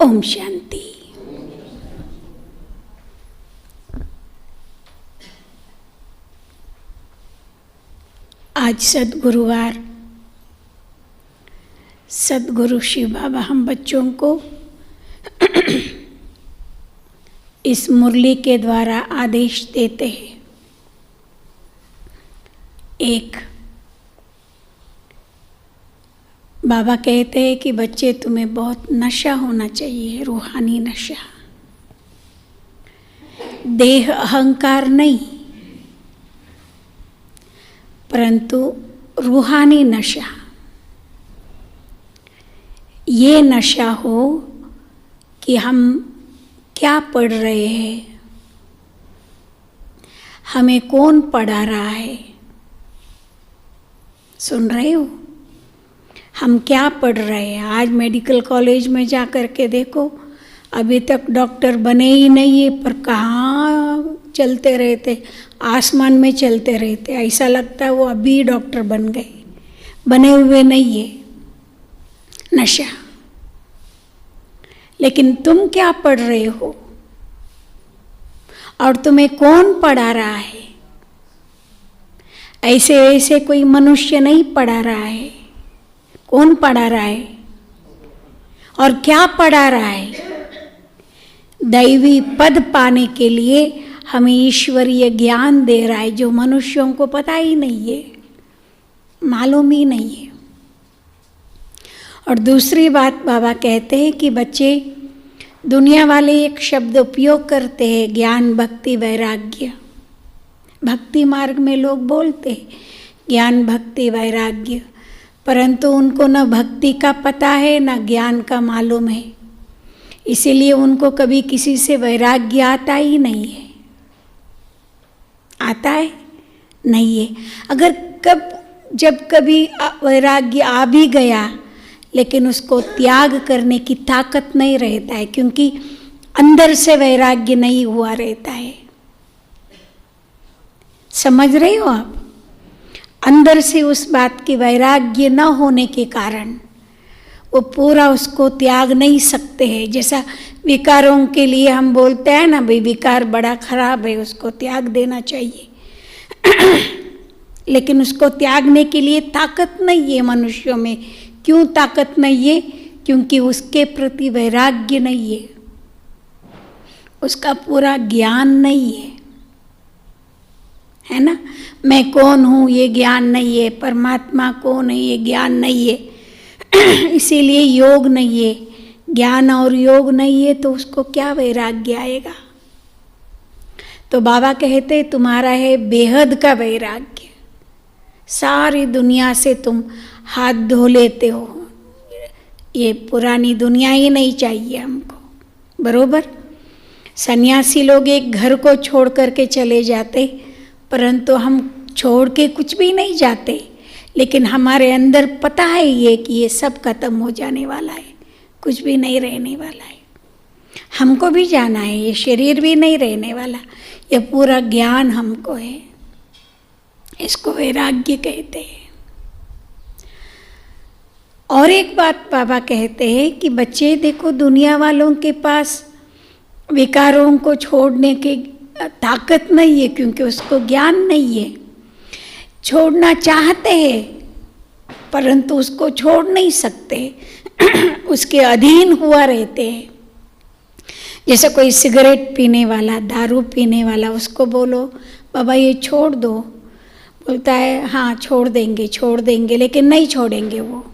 ओम शांति। आज सद्गुरुवार, सद्गुरु शिव बाबा हम बच्चों को इस मुरली के द्वारा आदेश देते हैं। एक, बाबा कहते हैं कि बच्चे तुम्हें बहुत नशा होना चाहिए, रूहानी नशा, देह अहंकार नहीं, परंतु रूहानी नशा। ये नशा हो कि हम क्या पढ़ रहे हैं, हमें कौन पढ़ा रहा है। सुन रहे हो, हम क्या पढ़ रहे हैं। आज मेडिकल कॉलेज में जा कर के देखो, अभी तक डॉक्टर बने ही नहीं है, पर कहाँ चलते रहते, आसमान में चलते रहते। ऐसा लगता है वो अभी डॉक्टर बन गए, बने हुए नहीं है। नशा। लेकिन तुम क्या पढ़ रहे हो और तुम्हें कौन पढ़ा रहा है। ऐसे ऐसे कोई मनुष्य नहीं पढ़ा रहा है। कौन पढ़ा रहा है और क्या पढ़ा रहा है। दैवी पद पाने के लिए हमें ईश्वरीय ज्ञान दे रहा है, जो मनुष्यों को पता ही नहीं है, मालूम ही नहीं है। और दूसरी बात बाबा कहते हैं कि बच्चे, दुनिया वाले एक शब्द उपयोग करते हैं, ज्ञान भक्ति वैराग्य। भक्ति मार्ग में लोग बोलते हैं ज्ञान भक्ति वैराग्य, परंतु उनको न भक्ति का पता है न ज्ञान का मालूम है, इसीलिए उनको कभी किसी से वैराग्य आता ही नहीं है। आता है नहीं है। अगर जब कभी वैराग्य आ भी गया, लेकिन उसको त्याग करने की ताकत नहीं रहता है, क्योंकि अंदर से वैराग्य नहीं हुआ रहता है। समझ रहे हो आप। अंदर से उस बात की वैराग्य न होने के कारण वो पूरा उसको त्याग नहीं सकते हैं। जैसा विकारों के लिए हम बोलते हैं ना, भाई विकार बड़ा खराब है, उसको त्याग देना चाहिए। लेकिन उसको त्यागने के लिए ताकत नहीं है मनुष्यों में। क्यों ताकत नहीं है? क्योंकि उसके प्रति वैराग्य नहीं है, उसका पूरा ज्ञान नहीं है ना। मैं कौन हूँ ये ज्ञान नहीं है, परमात्मा कौन है ये ज्ञान नहीं है। इसीलिए योग नहीं है। ज्ञान और योग नहीं है तो उसको क्या वैराग्य आएगा। तो बाबा कहते तुम्हारा है बेहद का वैराग्य। सारी दुनिया से तुम हाथ धो लेते हो, ये पुरानी दुनिया ही नहीं चाहिए हमको। बरोबर। सन्यासी लोग एक घर को छोड़ करके चले जाते, परंतु हम छोड़ के कुछ भी नहीं जाते, लेकिन हमारे अंदर पता है ये कि ये सब खत्म हो जाने वाला है, कुछ भी नहीं रहने वाला है। हमको भी जाना है, ये शरीर भी नहीं रहने वाला, ये पूरा ज्ञान हमको है। इसको वैराग्य कहते हैं। और एक बात बाबा कहते हैं कि बच्चे देखो, दुनिया वालों के पास विकारों को छोड़ने की ताकत नहीं है, क्योंकि उसको ज्ञान नहीं है। छोड़ना चाहते हैं परंतु उसको छोड़ नहीं सकते, उसके अधीन हुआ रहते हैं। जैसे कोई सिगरेट पीने वाला, दारू पीने वाला, उसको बोलो बाबा ये छोड़ दो, बोलता है हाँ छोड़ देंगे, लेकिन नहीं छोड़ेंगे वो।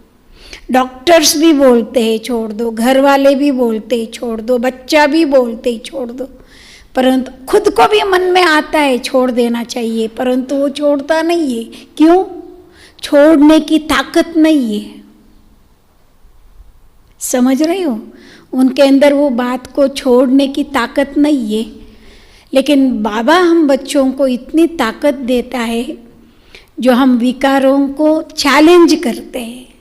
डॉक्टर्स भी बोलते हैं छोड़ दो, घर वाले भी बोलते हैं छोड़ दो, बच्चा भी बोलते हैं छोड़ दो, परंतु खुद को भी मन में आता है छोड़ देना चाहिए, परंतु वो छोड़ता नहीं है। क्यों? छोड़ने की ताकत नहीं है। समझ रहे हो, उनके अंदर वो बात को छोड़ने की ताकत नहीं है। लेकिन बाबा हम बच्चों को इतनी ताकत देता है, जो हम विकारों को चैलेंज करते हैं।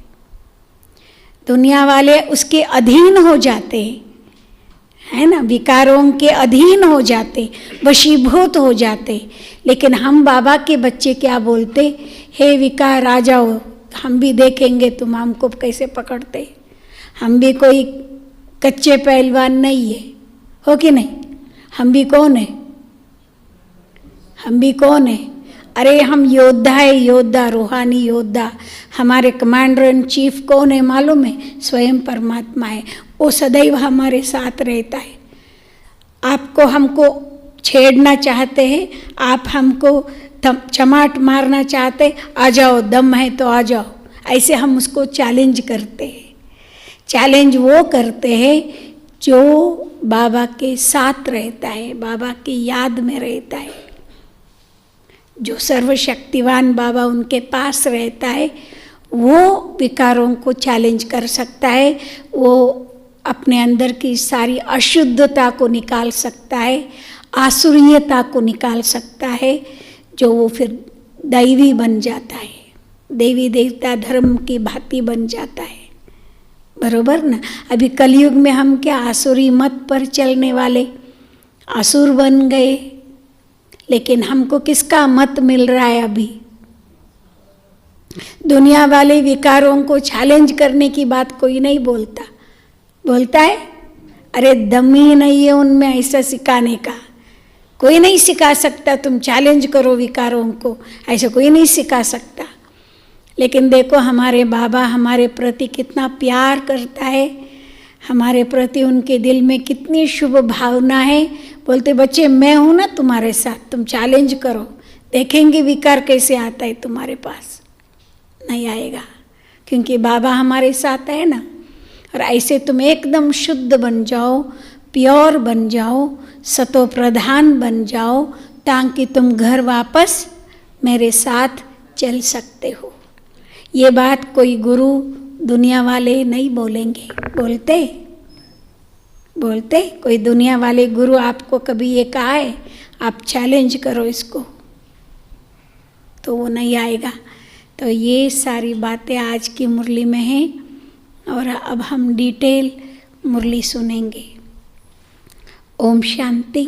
दुनिया वाले उसके अधीन हो जाते है ना, विकारों के अधीन हो जाते, वशीभूत हो जाते। लेकिन हम बाबा के बच्चे क्या बोलते, हे विकार आ जाओ, हम भी देखेंगे तुम हमको कैसे पकड़ते। हम भी कोई कच्चे पहलवान नहीं है, हो कि नहीं? हम भी कौन है? हम भी कौन है? अरे हम योद्धा है, योद्धा, रूहानी योद्धा। हमारे कमांडर इन चीफ कौन है मालूम है? स्वयं परमात्मा है। वो सदैव हमारे साथ रहता है। आपको हमको छेड़ना चाहते हैं, आप हमको चमाट मारना चाहते, आ जाओ, दम है तो आ जाओ, ऐसे हम उसको चैलेंज करते हैं। चैलेंज वो करते हैं जो बाबा के साथ रहता है, बाबा की याद में रहता है। जो सर्वशक्तिवान बाबा उनके पास रहता है, वो विकारों को चैलेंज कर सकता है, वो अपने अंदर की सारी अशुद्धता को निकाल सकता है, आसुरीयता को निकाल सकता है, जो वो फिर दैवी बन जाता है, देवी देवता धर्म की भांति बन जाता है। बरोबर ना? अभी कलयुग में हम क्या आसुरी मत पर चलने वाले आसुर बन गए, लेकिन हमको किसका मत मिल रहा है? अभी दुनिया वाले विकारों को चैलेंज करने की बात कोई नहीं बोलता। बोलता है? अरे दम ही नहीं है उनमें ऐसा सिखाने का। कोई नहीं सिखा सकता तुम चैलेंज करो विकारों को, ऐसा कोई नहीं सिखा सकता। लेकिन देखो हमारे बाबा हमारे प्रति कितना प्यार करता है, हमारे प्रति उनके दिल में कितनी शुभ भावना है। बोलते बच्चे मैं हूँ ना तुम्हारे साथ, तुम चैलेंज करो, देखेंगे विकार कैसे आता है तुम्हारे पास। नहीं आएगा, क्योंकि बाबा हमारे साथ है ना। और ऐसे तुम एकदम शुद्ध बन जाओ, प्योर बन जाओ, सतो प्रधान बन जाओ, ताकि तुम घर वापस मेरे साथ चल सकते हो। ये बात कोई गुरु दुनिया वाले नहीं बोलेंगे। बोलते कोई दुनिया वाले गुरु आपको कभी ये कहा है आप चैलेंज करो इसको? तो वो नहीं आएगा। तो ये सारी बातें आज की मुरली में हैं, और अब हम डिटेल मुरली सुनेंगे। ओम शांति।